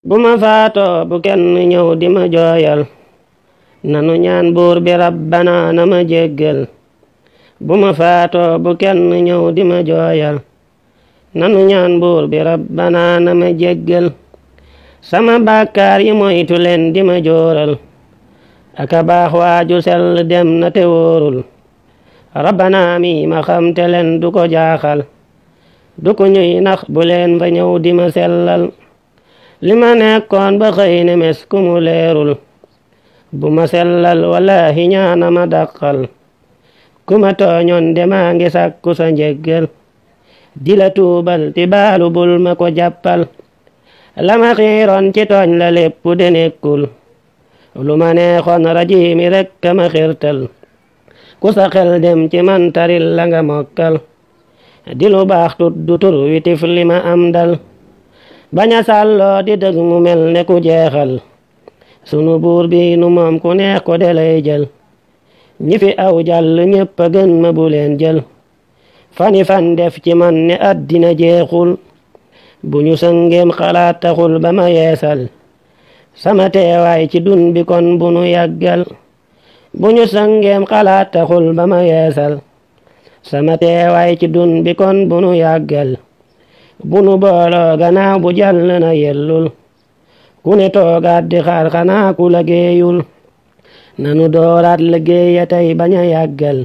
bu ma faatoo bu kenn ñëw di ma jooyal nanu ñaan buur bi rabbana na ma jéggal bu ma faatoo bu kenn ñëw di ma jooyal nanu ñaan buur bi rabbana na ma jéggal sama bàkkaar yi moytu leen di ma jooral aka baax waaju sell dem na te wóorul rabbana mi ma xam te leen du ko jaaxal du ko ñuy nax bu leen fa ñëw di ma sellal li ma nekkoon ba xëy ne mes ku mu leerul bu ma sellal wallahi ñaana ma dàqal ku ma tooñoon de maa ngi sàkku sa njéggal di la tuubal ti baalu bul ma ko jàppal la ma xiiroon ci tooñ la lépp de nekkul lu ma neexoon rajiimi rekk ma xirtal ku sa xel dem ci man taril la nga mokkal di lu baax tuddu tur witif li ma am dal baña sàlloo di dëgg mu mel ne ku jeexal sunu buur bi nu moom ku neex ko de lay jël ñi fi aw jàll ñépp a gën ma bu leen jël fani fan def ci man ne àddina jeexul bu ñu sëngeem xalaat taxul ba ma yeesal sama teewaay ci dun bi kon bu nu yàggal bu ñu sëngeem xalaat taxul ba ma yeesal sama teewaay ci dun bi kon bu nu yàggal bu nu booloo gannaaw bu jàll na yellul ku ne toogaat di xaar xanaa ku liggéeyul nanu dooraat liggéey ya tey bañ a yàggal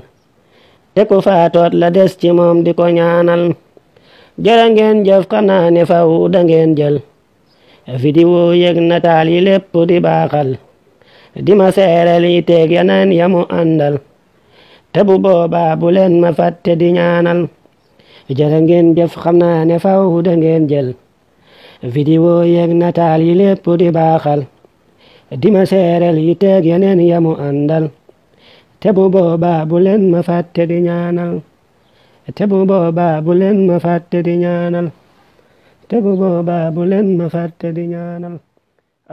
te ku faatoot la des ci moom di ko ñaanal jërë ngeen jëf xanaa ne faw da ngeen jël vidéo yëg nataal yi lépp di baaxal di ma seereel yi teeg yeneen yamu àndal te bu boobaa bu leen ma fàtte di ñaanal jërë ngeen jëf xam naa ne faw da ngeen jël vidéo yeeg nataal yi lépp di baaxal di ma seereel yi teeg yeneen yamu àndal te bu boobaa bu leen ma fàtte di ñaanal te bu boobaa bu leen ma fàtte di ñaanal te bu boobaa bu leen ma fàtte di ñaanal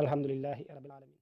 alhamdulillahi rabbil alamin